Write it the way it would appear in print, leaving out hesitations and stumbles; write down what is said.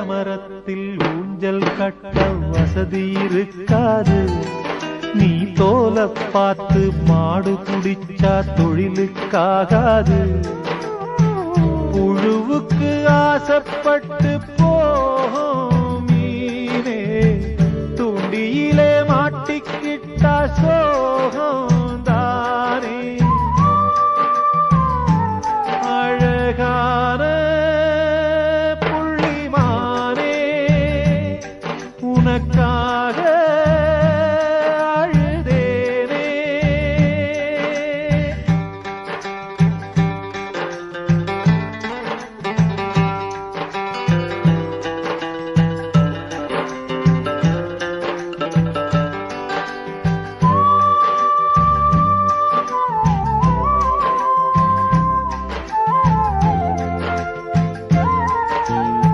ஆலமரத்தில் ஊஞ்சல் கட்ட வசதி இருக்காது. நீ தோல பார்த்து மாடு குடிச்சா தொழிலுக்காகாது. புழுவுக்கு ஆசைப்பட்டு